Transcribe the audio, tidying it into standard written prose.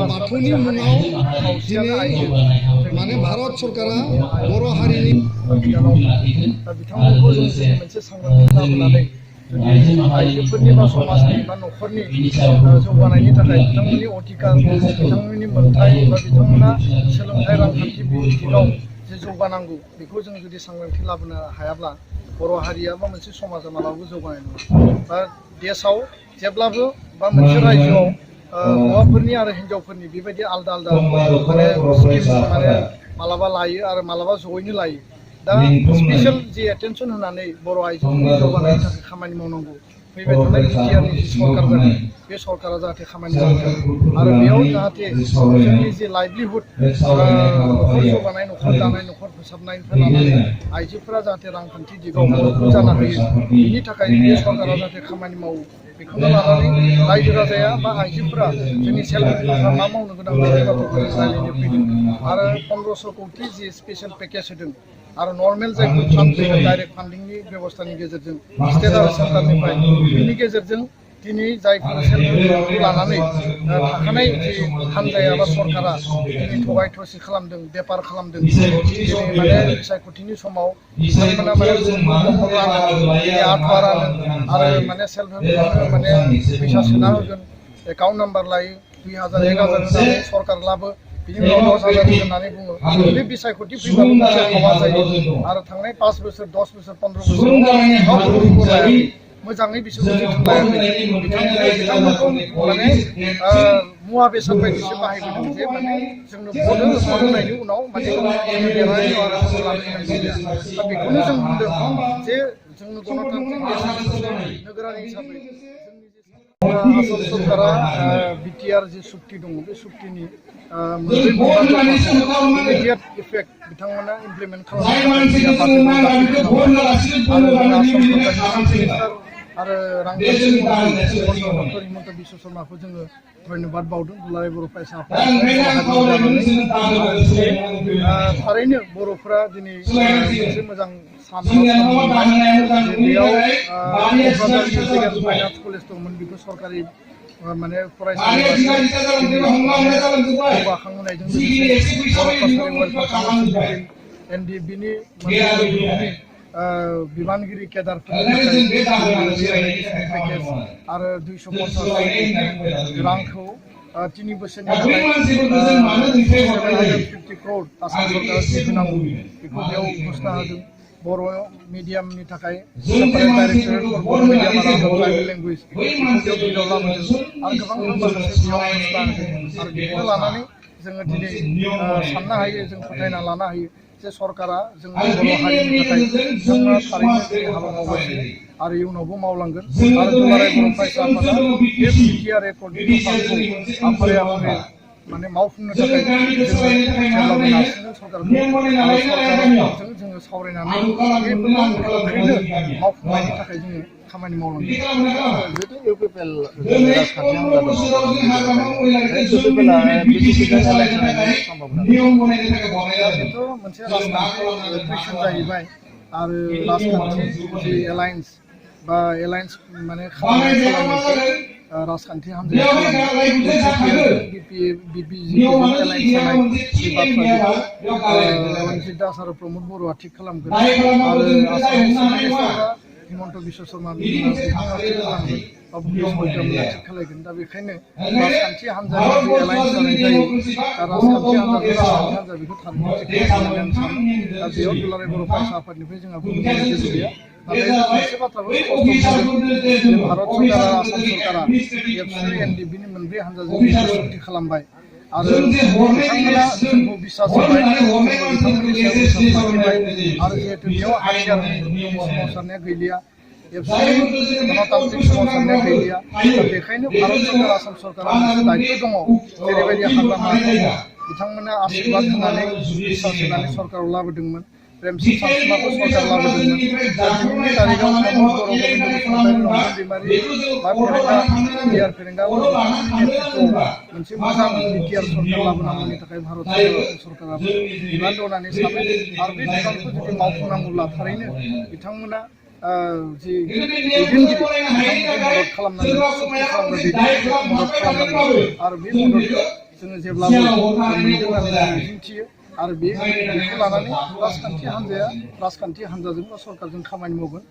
बाथौनि मुङाव माने भारत सरकारा बर' हारिनि बिथांमोनखौ जों मोनसे सांग्रांथि लाबोनानै आइजोफोरनि बा समाजनि बा न'खरनि जौगानायनि थाखाय बिथांमोननि अधिकार बिथांमोननि मोनथाय बा बिथांमोना सोलोंथाइ रांखान्थि बिथिङाव जे जौगानांगौ बेखौ जों जुदि सांग्रांथि लाबोनो हायाब्ला बर' हारिया बा मोनसे समाजा मालाबाबो जौगानाय नङा बा देशआव जेब्लाबो बा मोनसे रायजोआव हौवाफोरनि आरो हिन्जावफोरनि बेबायदि आलदा आलदा माने मालाबा लायो आरो मालाबा जयैनो लायो दा स्पेशल जि एटेनसन होनानै बर' आइजोफोरनि जौगानायनि थाखाय खामानि मावनांगौ फैबाय थानाय बिटिआरनि जि सरकार जागोन बे सरकारा जाहाथे खामानि मावथों आरो बेयाव जाहाथे जोंनि जे लाइभलिहुड न'खर जौगानाय न'खर दानाय न'खर फोसाबनायनिफ्राय लानानै आइजोफोरा जाहाथे रांखान्थि दिगाव मदद जानो हायो बिनि थाखाय बे सरकारा जाहाथे खामानि मावो बेखौनो लानानै रायजो राजाया बा आइजोफोरा जोंनि सेल्फ हेल्प ग्रुपआ मा मावनो गोनां बे बाथ्राखौ जों रायज्लायनो फैदों आरो 1500 कौटि जि स्पेशल पेकेज होदों आरो नर्मेल जायफोर फान्ड फैगोन डाइरेक्ट फान्डिंनि बेबस्थानि गेजेरजों स्टेट आरो सेन्टारनिफ्राय बिनि गेजेरजों दिनै जायफोर सेल्फ हेल्प ग्रुपखौ लानानै थाखानाय जि हान्जाया बा सरकारा दिनै थगाय थसि खालामदों बेपार खालामदों दिनै माने बिसायख'थिनि समाव बिथांमोना माने ग्रुपफोरखौ रानो आठुवा रानो आरो माने सेल्फ हेल्प ग्रुपनो माने फैसा सोना होगोन एकाउन्ट नाम्बार लायो 2000 1000 होनानै सरकार लाबो बिनि उनाव 10,000 होननानै बुङो बे बिसायख'थि फैबाबो मोनसे हावा जायो आरो थांनाय 5 बोसोर 10 बोसोर 15 बोसोराव रावबो खबर लायाखै मोजाङै बिसोरखौ जोथोन लायाखै बिथांमोनखौ माने मुवा बेसाद बायदिसो बाहायबोदों जे माने जोंनो भट होनायनि उनाव माने देरहानाय आरो दा बेखौनो जों बुंदों जे जोंनो गणतान्त्रिक नोगोरारि हिसाबै आसाम सरकारा बिटिआर जि सुक्ति दङ बे सुक्तिनि मोनब्रै इमिडियेट इफेक्ट बिथांमोना इमप्लिमेन्ट खालामनो आरो रांखान्थि डक्टर हिमन्त बिश्व शर्माखौ जोङो धन्यबाद बावदों दुलाराय बर' फरायसा थारैनो बर'फोरा दिनै मोनसे मोजां बेयाव फाइनान्स कलेज दंमोन बेखौ सरकारि माने फरायसालि जौगाखांहोनायजों लोगोसे एनडिएफबिनि बिबानगिरि केदारफोरनि थाखाय आरो 250 रांखौ 3 बोसोरनि थाखाय 750 करोड़ आसाम सरकारा होनांगौ बेखौ बेयाव घोषणा होदों बर' मिडियामनि थाखाय सेपारेट डाइरेक्टरेट फर बर' मिडियाम आरो ट्राइबेल लेंगुवेज बेयाव बिलाव लाबोदों आरो गोबां माखासे बेयाव घोषणा होदों आरो बेखौ लानानै जोङो दिनै साननो हायो जों फोथायना लानो हायो जे सरकारा जोंनि बर' हारिनि थाखाय जोंना थारैनो दिनै हाबा मावगासिनो आरो इयुनावबो मावलांगोन आरो दुलाराय बर' फरायसा आफादा बे बिटिआर एकर्डनि फान्डखौ आफाया माने मावफुंनो थाखाय जोङो जेब्लाबो नारसिनदों सरकारखौ आरो सरकारजों जोङो सावरायनानै बेफोरखौ मावफुंनायनि थाखाय जोङो खामानि मावलांगोन जिहेतु इउपिपिएल राजखान्थि हान्जा दङ बेथ' मोनसे राजखान्थि कुइसन जाहैबाय आरो राजखान्थि जि एलायन्स बा एलायन्स माने राजखान्थि हान्जाया रन्जित दास आरो प्रमद बर'आ थिग खालामगोन आरो हिमन्त बिश्व शर्मा बिथाङा थिग खालामगोन बा भुपेश बघेलमोना थिग खालामगोन दा बेखायनो राजखान्थि हान्जानि जि एलायन्स जानाय जायो दा राजखान्थि हान्जा बेखौ थारैनो थिग खालामनानै आं सानो दा बेयाव दुलाराय बर' फरायसा आफादनिफ्राय जोंहा बुंनो जेबो गैया नाथाय मोनसे बाथ्राखौ भारत सरकारा आसाम सरकारा एबसुनि एनडिएफबिनि मोनब्रै हान्जाजों सुक्ति खालामबाय आरो बिथांमोना जोंखौ बिसास होबाय बिथांमोननि सायाव बिसास लाखिबाय आरो जिहेतु बेयाव हाथियारनि सोमावसारनाया गैलिया एबसुनि गणतान्त्रिक सोमावसारनाया गैलिया दा बेखायनो भारत सरकार आसाम सरकारा मोनसे दायित्व दङ जेरैबायदि हाग्रामा बिथांमोना आशीर्बाद होनानै बिसास होनानै सरकाराव लाबोदोंमोन रेमसि सानसुमाखौ सरकार लाबोदोंमोन दिनैनि तारिखाव प्रमद बर' गबिन्द बसुमतारी रंजन दैमारि बा फेरेंगा बिआर फेरेंगा मोनसे मोजां बिटिआर सरकार लाबोनांगौनि थाखाय भारत सरकाराबो बिबान दं होननानै सानो आरो बे बिबानखौ जुदि मावफुंनांगौब्ला थारैनो बिथांमोना जि दैदेनगिरि बिथांमोनखौ मदद खालामनांगोन मदद खालामनांगोन आरो बे मददखौ जोङो जेब्लाबो मोनगोन होननानै मिजिंथियो आरो बेखौ लानानै राजखान्थि हान्जाजों बा सरकारजों खामानि मावगोन।